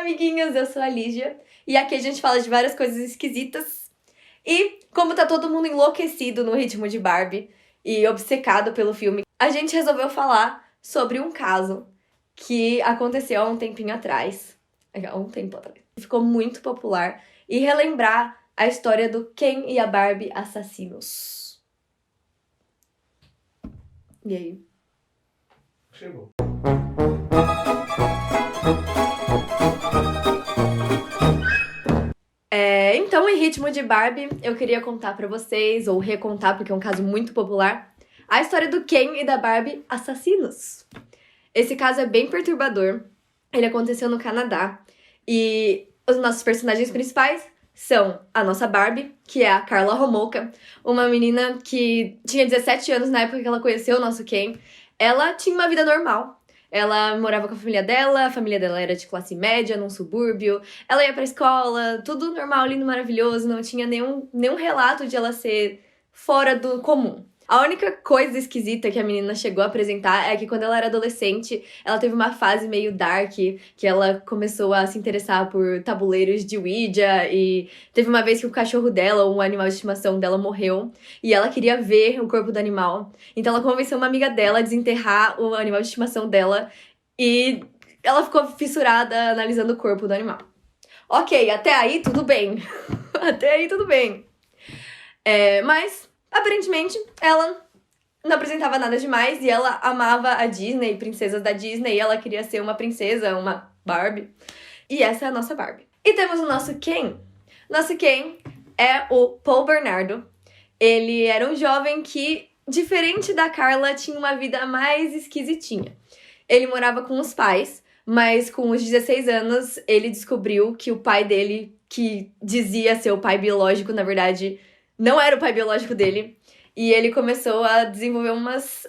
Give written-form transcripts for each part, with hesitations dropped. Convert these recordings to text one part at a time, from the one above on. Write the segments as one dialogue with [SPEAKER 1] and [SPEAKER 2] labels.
[SPEAKER 1] amiguinhos, eu sou a Lígia e aqui a gente fala de várias coisas esquisitas. E como tá todo mundo enlouquecido no ritmo de Barbie e obcecado pelo filme, a gente resolveu falar sobre um caso que aconteceu há um tempinho atrás. Há um tempo atrás. Ficou muito popular. E relembrar a história do Ken e a Barbie assassinos. E aí?
[SPEAKER 2] Chegou.
[SPEAKER 1] Então, em ritmo de Barbie, eu queria contar pra vocês, ou recontar, porque é um caso muito popular, a história do Ken e da Barbie assassinos. Esse caso é bem perturbador. Ele aconteceu no Canadá. E os nossos personagens principais são a nossa Barbie, que é a Karla Homolka, uma menina que tinha 17 anos na época que ela conheceu o nosso Ken. Ela tinha uma vida normal. Ela morava com a família dela era de classe média, num subúrbio. Ela ia pra escola, tudo normal, lindo, maravilhoso. Não tinha nenhum relato de ela ser fora do comum. A única coisa esquisita que a menina chegou a apresentar é que quando ela era adolescente, ela teve uma fase meio dark, que ela começou a se interessar por tabuleiros de Ouija, e teve uma vez que o cachorro dela, ou um animal de estimação dela, morreu, e ela queria ver o corpo do animal. Então ela convenceu uma amiga dela a desenterrar o animal de estimação dela, e ela ficou fissurada analisando o corpo do animal. Ok, até aí tudo bem. Até aí tudo bem. Mas aparentemente, ela não apresentava nada demais e ela amava a Disney, princesas da Disney, e ela queria ser uma princesa, uma Barbie. E essa é a nossa Barbie. E temos o nosso Ken. Nosso Ken é o Paul Bernardo. Ele era um jovem que, diferente da Karla, tinha uma vida mais esquisitinha. Ele morava com os pais, mas com os 16 anos, ele descobriu que o pai dele, que dizia ser o pai biológico, na verdade não era o pai biológico dele, e ele começou a desenvolver umas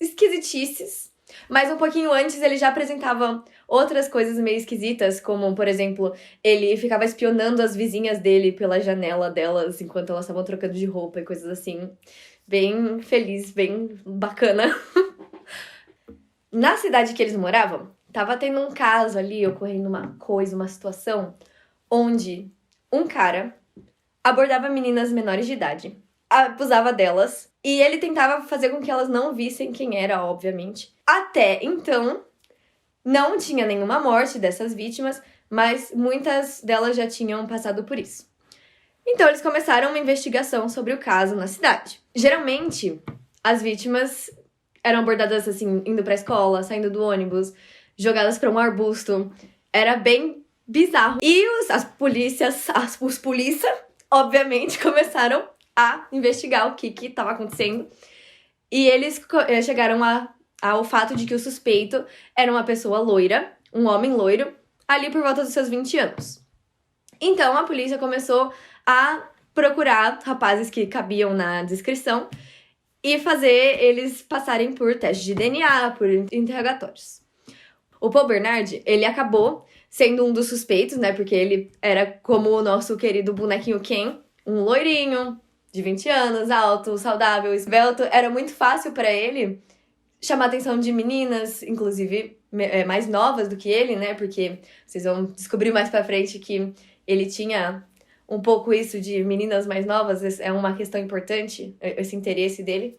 [SPEAKER 1] esquisitices. Mas um pouquinho antes ele já apresentava outras coisas meio esquisitas, como, por exemplo, ele ficava espionando as vizinhas dele pela janela delas enquanto elas estavam trocando de roupa e coisas assim. Bem feliz, bem bacana. Na cidade que eles moravam, tava tendo um caso ali, ocorrendo uma situação, onde um cara abordava meninas menores de idade, abusava delas, e ele tentava fazer com que elas não vissem quem era, obviamente. Até então, não tinha nenhuma morte dessas vítimas, mas muitas delas já tinham passado por isso. Então, eles começaram uma investigação sobre o caso na cidade. Geralmente, as vítimas eram abordadas assim, indo pra escola, saindo do ônibus, jogadas pra um arbusto. Era bem bizarro. E os polícia, obviamente, começaram a investigar o que estava acontecendo. E eles chegaram ao fato de que o suspeito era uma pessoa loira, um homem loiro, ali por volta dos seus 20 anos. Então, a polícia começou a procurar rapazes que cabiam na descrição e fazer eles passarem por testes de DNA, por interrogatórios. O Paul Bernard, ele acabou sendo um dos suspeitos, né? Porque ele era como o nosso querido bonequinho Ken, um loirinho, de 20 anos, alto, saudável, esbelto. Era muito fácil pra ele chamar a atenção de meninas, inclusive mais novas do que ele, né? Porque vocês vão descobrir mais pra frente que ele tinha um pouco isso de meninas mais novas. É uma questão importante, esse interesse dele.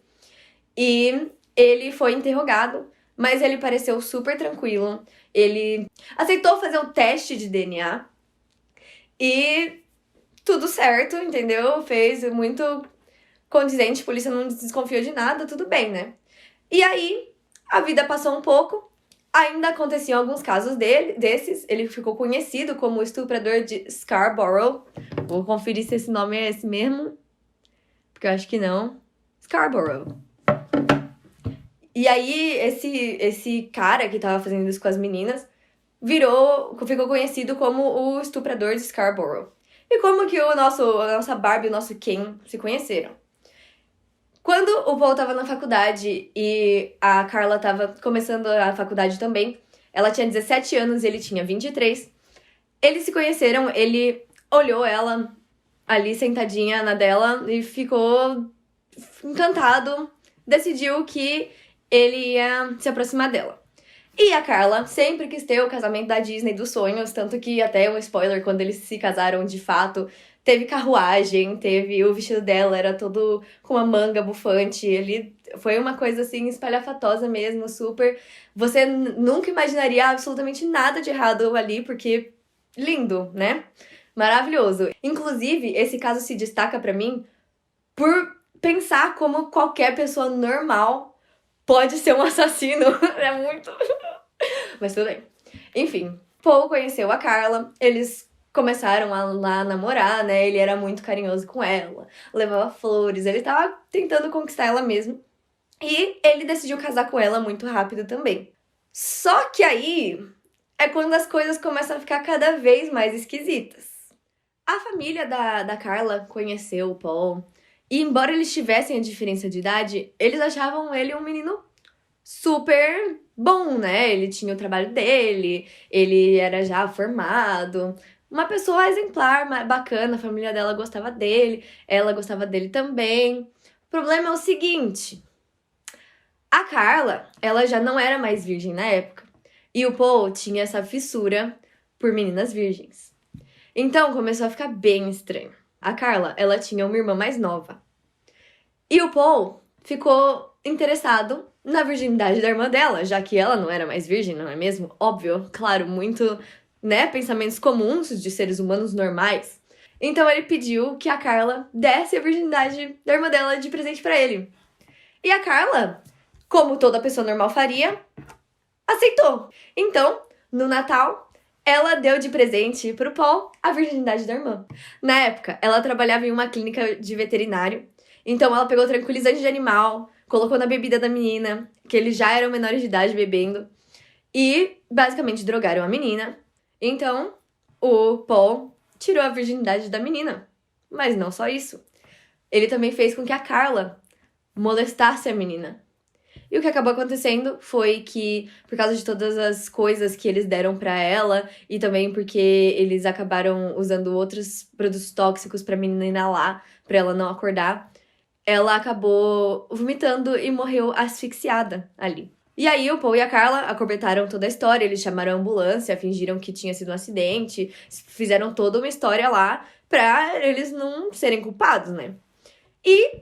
[SPEAKER 1] E ele foi interrogado, mas ele pareceu super tranquilo. Ele aceitou fazer um teste de DNA e tudo certo, entendeu? Fez muito condizente, a polícia não desconfiou de nada, tudo bem, né? E aí, a vida passou um pouco, ainda aconteciam alguns casos desses. Ele ficou conhecido como o estuprador de Scarborough. Vou conferir se esse nome é esse mesmo, porque eu acho que não. Scarborough. E aí, esse cara que tava fazendo isso com as meninas ficou conhecido como o estuprador de Scarborough. E como que a nossa Barbie e o nosso Ken se conheceram? Quando o Paul tava na faculdade e a Karla tava começando a faculdade também, ela tinha 17 anos e ele tinha 23, eles se conheceram, ele olhou ela ali sentadinha na dela e ficou encantado, decidiu que ele ia se aproximar dela. E a Carla sempre quis ter o casamento da Disney dos sonhos, tanto que até um spoiler, quando eles se casaram de fato, teve carruagem, teve o vestido dela, era todo com uma manga bufante, ele foi uma coisa assim espalhafatosa mesmo, super. Você nunca imaginaria absolutamente nada de errado ali, porque lindo, né? Maravilhoso. Inclusive, esse caso se destaca pra mim por pensar como qualquer pessoa normal pode ser um assassino. É muito. Mas tudo bem. Enfim, Paul conheceu a Carla, eles começaram a lá namorar, né? Ele era muito carinhoso com ela, levava flores, ele tava tentando conquistar ela mesmo. E ele decidiu casar com ela muito rápido também. Só que aí é quando as coisas começam a ficar cada vez mais esquisitas. A família da Carla conheceu o Paul, e embora eles tivessem a diferença de idade, eles achavam ele um menino super bom, né? Ele tinha o trabalho dele, ele era já formado, uma pessoa exemplar, bacana, a família dela gostava dele, ela gostava dele também. O problema é o seguinte, a Carla, ela já não era mais virgem na época, e o Paul tinha essa fissura por meninas virgens. Então começou a ficar bem estranho. A Carla, ela tinha uma irmã mais nova. E o Paul ficou interessado na virgindade da irmã dela, já que ela não era mais virgem, não é mesmo? Óbvio, claro, muito, né, pensamentos comuns de seres humanos normais. Então ele pediu que a Carla desse a virgindade da irmã dela de presente pra ele. E a Carla, como toda pessoa normal faria, aceitou. Então, no Natal, ela deu de presente pro Paul a virgindade da irmã. Na época, ela trabalhava em uma clínica de veterinário, então ela pegou tranquilizante de animal, colocou na bebida da menina, que eles já eram menores de idade bebendo, e basicamente drogaram a menina. Então, o Paul tirou a virgindade da menina. Mas não só isso. Ele também fez com que a Carla molestasse a menina. E o que acabou acontecendo foi que, por causa de todas as coisas que eles deram pra ela, e também porque eles acabaram usando outros produtos tóxicos pra menina inalar, pra ela não acordar, ela acabou vomitando e morreu asfixiada ali. E aí o Paul e a Carla acobertaram toda a história, eles chamaram a ambulância, fingiram que tinha sido um acidente, fizeram toda uma história lá pra eles não serem culpados, né? E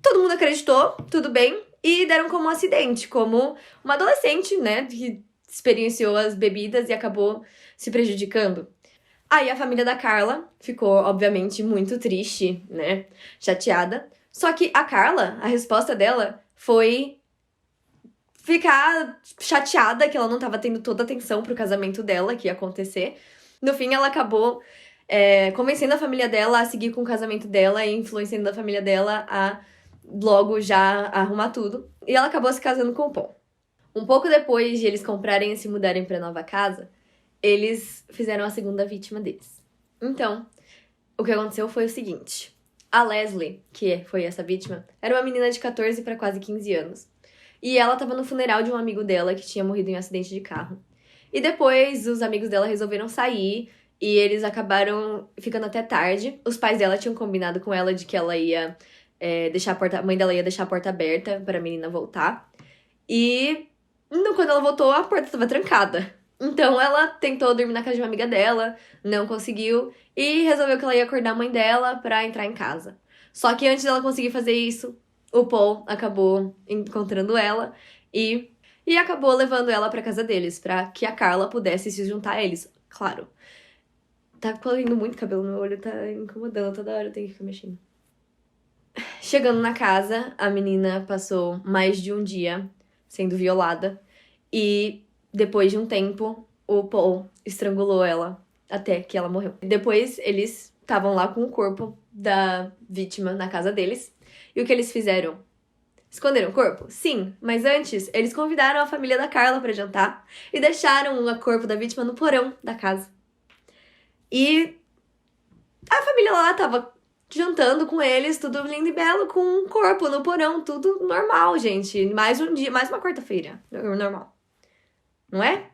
[SPEAKER 1] todo mundo acreditou, tudo bem, e deram como um acidente, como uma adolescente, né, que experienciou as bebidas e acabou se prejudicando. Aí a família da Carla ficou, obviamente, muito triste, né, chateada. Só que a Carla, a resposta dela foi ficar chateada que ela não tava tendo toda a atenção pro casamento dela que ia acontecer. No fim, ela acabou convencendo a família dela a seguir com o casamento dela e influenciando a família dela a logo já arrumar tudo. E ela acabou se casando com o Paul. Um pouco depois de eles comprarem e se mudarem pra nova casa, eles fizeram a segunda vítima deles. Então, o que aconteceu foi o seguinte. A Leslie, que foi essa vítima, era uma menina de 14 para quase 15 anos. E ela tava no funeral de um amigo dela que tinha morrido em um acidente de carro. E depois, os amigos dela resolveram sair e eles acabaram ficando até tarde. Os pais dela tinham combinado com ela de que ela ia deixar a mãe dela ia deixar a porta aberta para a menina voltar. E quando ela voltou, a porta estava trancada. Então ela tentou dormir na casa de uma amiga dela, não conseguiu e resolveu que ela ia acordar a mãe dela pra entrar em casa. Só que antes dela conseguir fazer isso, o Paul acabou encontrando ela e acabou levando ela pra casa deles, pra que a Carla pudesse se juntar a eles. Claro, tá correndo muito cabelo no meu olho, tá incomodando, toda hora eu tenho que ficar mexendo. Chegando na casa, a menina passou mais de um dia sendo violada e depois de um tempo, o Paul estrangulou ela até que ela morreu. Depois, eles estavam lá com o corpo da vítima na casa deles. E o que eles fizeram? Esconderam o corpo? Sim, mas antes, eles convidaram a família da Carla pra jantar e deixaram o corpo da vítima no porão da casa. E a família lá tava jantando com eles, tudo lindo e belo, com um corpo no porão, tudo normal, gente. Mais um dia, mais uma quarta-feira, normal. Não é?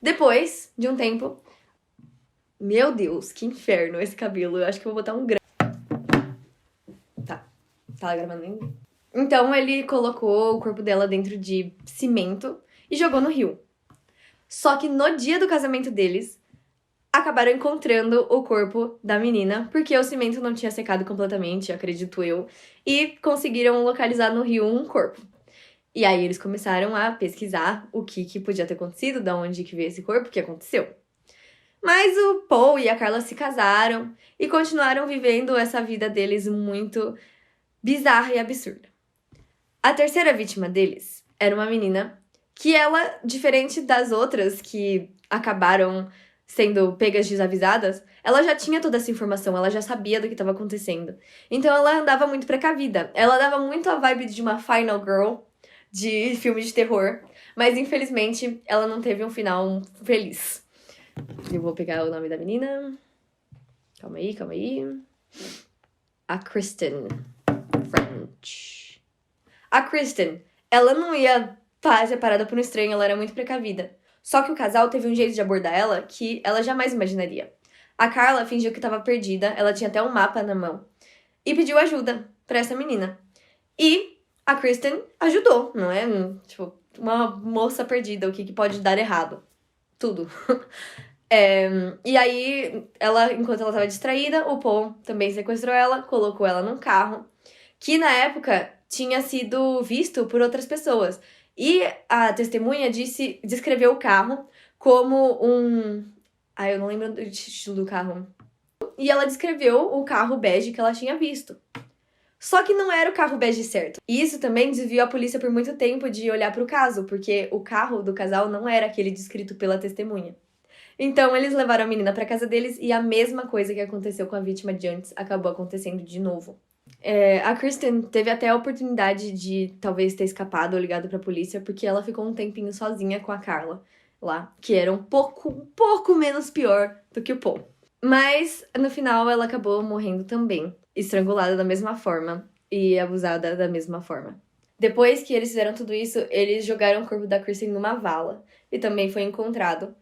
[SPEAKER 1] Depois de um tempo... Meu Deus, que inferno esse cabelo. Eu acho que eu vou botar um grão. Tá. Tá gravando ainda? Então ele colocou o corpo dela dentro de cimento e jogou no rio. Só que no dia do casamento deles, acabaram encontrando o corpo da menina, porque o cimento não tinha secado completamente, acredito eu, e conseguiram localizar no rio um corpo. E aí eles começaram a pesquisar o que podia ter acontecido, da onde que veio esse corpo, o que aconteceu. Mas o Paul e a Carla se casaram e continuaram vivendo essa vida deles muito bizarra e absurda. A terceira vítima deles era uma menina que ela, diferente das outras que acabaram sendo pegas desavisadas, ela já tinha toda essa informação, ela já sabia do que estava acontecendo. Então ela andava muito precavida. Ela dava muito a vibe de uma final girl de filme de terror, mas infelizmente ela não teve um final feliz. Eu vou pegar o nome da menina. Calma aí. A Kristen French. A Kristen, ela não ia ser parada por um estranho, ela era muito precavida. Só que o casal teve um jeito de abordar ela que ela jamais imaginaria. A Carla fingiu que estava perdida, ela tinha até um mapa na mão, e pediu ajuda pra essa menina. E a Kristen ajudou, não é? Tipo, uma moça perdida, o que pode dar errado? Tudo. E aí, enquanto ela estava distraída, o Paul também sequestrou ela, colocou ela num carro, que na época tinha sido visto por outras pessoas. E a testemunha descreveu o carro como um... eu não lembro do título do carro. E ela descreveu o carro bege que ela tinha visto. Só que não era o carro bege certo. E isso também desviou a polícia por muito tempo de olhar para o caso, porque o carro do casal não era aquele descrito pela testemunha. Então, eles levaram a menina pra casa deles e a mesma coisa que aconteceu com a vítima de antes acabou acontecendo de novo. A Kristen teve até a oportunidade de talvez ter escapado ou ligado pra polícia, porque ela ficou um tempinho sozinha com a Carla lá, que era um pouco menos pior do que o Paul. Mas, no final, ela acabou morrendo também, estrangulada da mesma forma e abusada da mesma forma. Depois que eles fizeram tudo isso, eles jogaram o corpo da Kristen numa vala e também foi encontrado.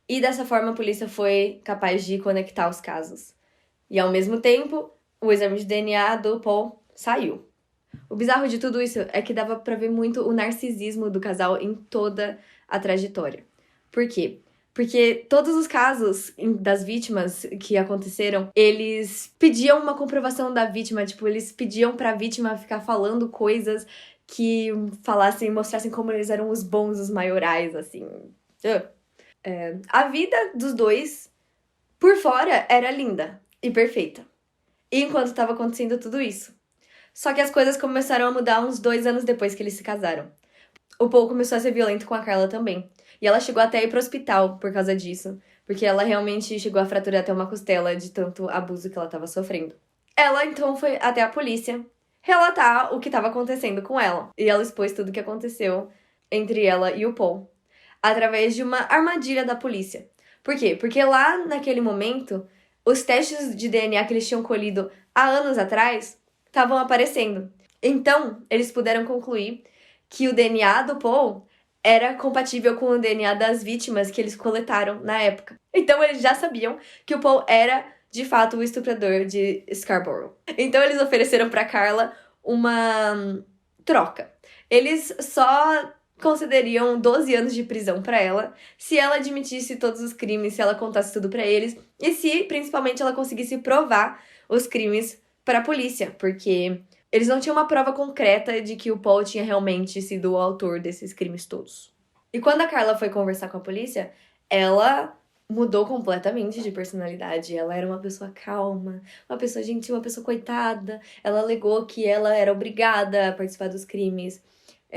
[SPEAKER 1] E dessa forma a polícia foi capaz de conectar os casos. E ao mesmo tempo, o exame de DNA do Paul saiu. O bizarro de tudo isso é que dava pra ver muito o narcisismo do casal em toda a trajetória. Por quê? Porque todos os casos das vítimas que aconteceram, eles pediam uma comprovação da vítima, tipo, eles pediam pra vítima ficar falando coisas que mostrassem como eles eram os bons, os maiorais, assim. A vida dos dois, por fora, era linda e perfeita. Enquanto estava acontecendo tudo isso. Só que as coisas começaram a mudar uns 2 anos depois que eles se casaram. O Paul começou a ser violento com a Carla também. E ela chegou até a ir pro hospital por causa disso. Porque ela realmente chegou a fraturar até uma costela de tanto abuso que ela estava sofrendo. Ela, então, foi até a polícia relatar o que estava acontecendo com ela. E ela expôs tudo o que aconteceu entre ela e o Paul, através de uma armadilha da polícia. Por quê? Porque lá naquele momento, os testes de DNA que eles tinham colhido há anos atrás estavam aparecendo. Então, eles puderam concluir que o DNA do Paul era compatível com o DNA das vítimas que eles coletaram na época. Então, eles já sabiam que o Paul era, de fato, o estuprador de Scarborough. Então, eles ofereceram para Carla uma troca. Eles só concederiam 12 anos de prisão pra ela se ela admitisse todos os crimes, se ela contasse tudo pra eles e se, principalmente, ela conseguisse provar os crimes pra polícia, porque eles não tinham uma prova concreta de que o Paul tinha realmente sido o autor desses crimes todos. E quando a Carla foi conversar com a polícia, ela mudou completamente de personalidade. Ela era uma pessoa calma, uma pessoa gentil, uma pessoa coitada. Ela alegou que ela era obrigada a participar dos crimes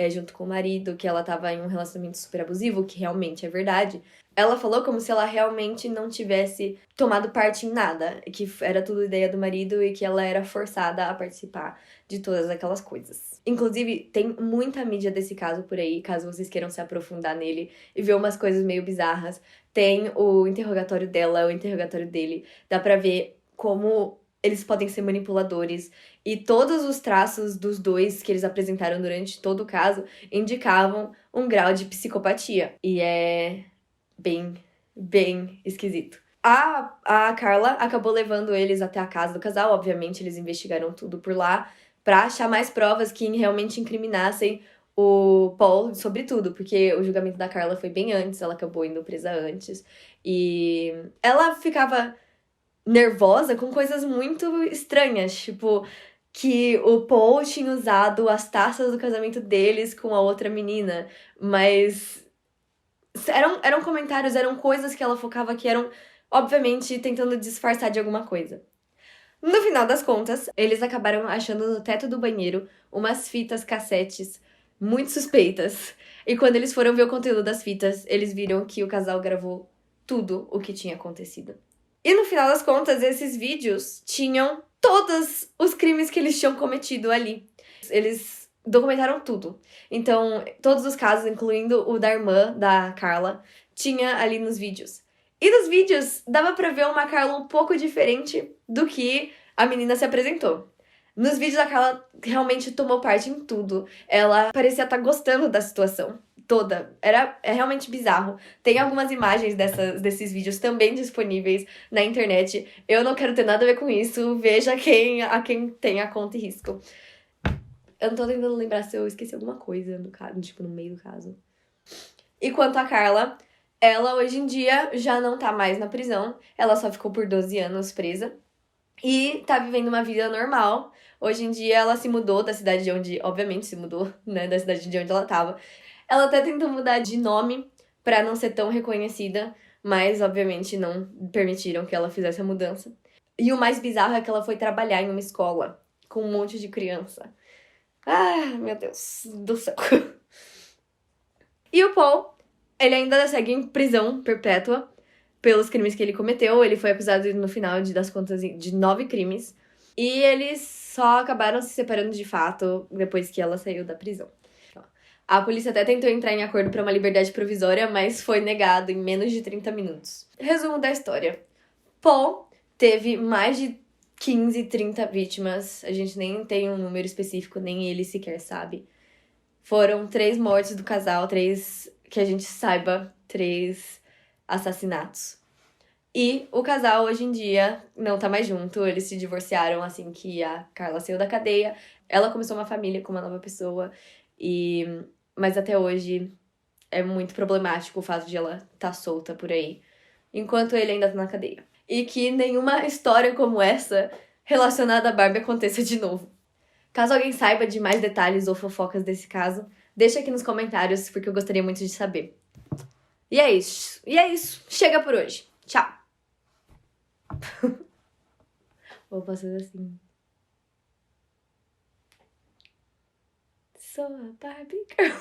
[SPEAKER 1] junto com o marido, que ela tava em um relacionamento super abusivo, que realmente é verdade. Ela falou como se ela realmente não tivesse tomado parte em nada, que era tudo ideia do marido e que ela era forçada a participar de todas aquelas coisas. Inclusive, tem muita mídia desse caso por aí, caso vocês queiram se aprofundar nele e ver umas coisas meio bizarras. Tem o interrogatório dela, o interrogatório dele. Dá pra ver como eles podem ser manipuladores. E todos os traços dos dois que eles apresentaram durante todo o caso indicavam um grau de psicopatia. E é bem esquisito. A Carla acabou levando eles até a casa do casal. Obviamente, eles investigaram tudo por lá pra achar mais provas que realmente incriminassem o Paul sobre tudo, porque o julgamento da Carla foi bem antes, ela acabou indo presa antes. E ela ficava nervosa com coisas muito estranhas, tipo, que o Paul tinha usado as taças do casamento deles com a outra menina, mas eram comentários, eram coisas que ela focava que eram, obviamente, tentando disfarçar de alguma coisa. No final das contas, eles acabaram achando no teto do banheiro umas fitas cassetes muito suspeitas. E quando eles foram ver o conteúdo das fitas, eles viram que o casal gravou tudo o que tinha acontecido. E no final das contas, esses vídeos tinham todos os crimes que eles tinham cometido ali. Eles documentaram tudo. Então, todos os casos, incluindo o da irmã da Carla, tinha ali nos vídeos. E nos vídeos, dava pra ver uma Carla um pouco diferente do que a menina se apresentou. Nos vídeos, a Carla realmente tomou parte em tudo. Ela parecia estar gostando da situação toda. É realmente bizarro. Tem algumas imagens desses vídeos também disponíveis na internet. Eu não quero ter nada a ver com isso. Veja a quem tem a conta e risco. Eu não tô tentando lembrar se eu esqueci alguma coisa no caso, tipo, no meio do caso. E quanto a Carla, ela hoje em dia já não tá mais na prisão. Ela só ficou por 12 anos presa. E tá vivendo uma vida normal. Hoje em dia ela se mudou da cidade de onde, obviamente se mudou, né, da cidade de onde ela tava. Ela até tentou mudar de nome pra não ser tão reconhecida, mas obviamente não permitiram que ela fizesse a mudança. E o mais bizarro é que ela foi trabalhar em uma escola com um monte de criança. Ah, meu Deus do céu. E o Paul, ele ainda segue em prisão perpétua pelos crimes que ele cometeu. Ele foi acusado, no final das contas, de 9 crimes. E eles só acabaram se separando de fato depois que ela saiu da prisão. A polícia até tentou entrar em acordo para uma liberdade provisória, mas foi negado em menos de 30 minutos. Resumo da história. Paul teve mais de 15, 30 vítimas. A gente nem tem um número específico, nem ele sequer sabe. Foram 3 mortes do casal, 3, que a gente saiba, 3 assassinatos. E o casal, hoje em dia, não tá mais junto. Eles se divorciaram assim que a Carla saiu da cadeia. Ela começou uma família com uma nova pessoa. Mas até hoje é muito problemático o fato de ela estar solta por aí, enquanto ele ainda tá na cadeia. E que nenhuma história como essa relacionada a Barbie aconteça de novo. Caso alguém saiba de mais detalhes ou fofocas desse caso, deixa aqui nos comentários, porque eu gostaria muito de saber. E é isso. Chega por hoje. Tchau. Vou fazer assim. Sou a Barbie Girl.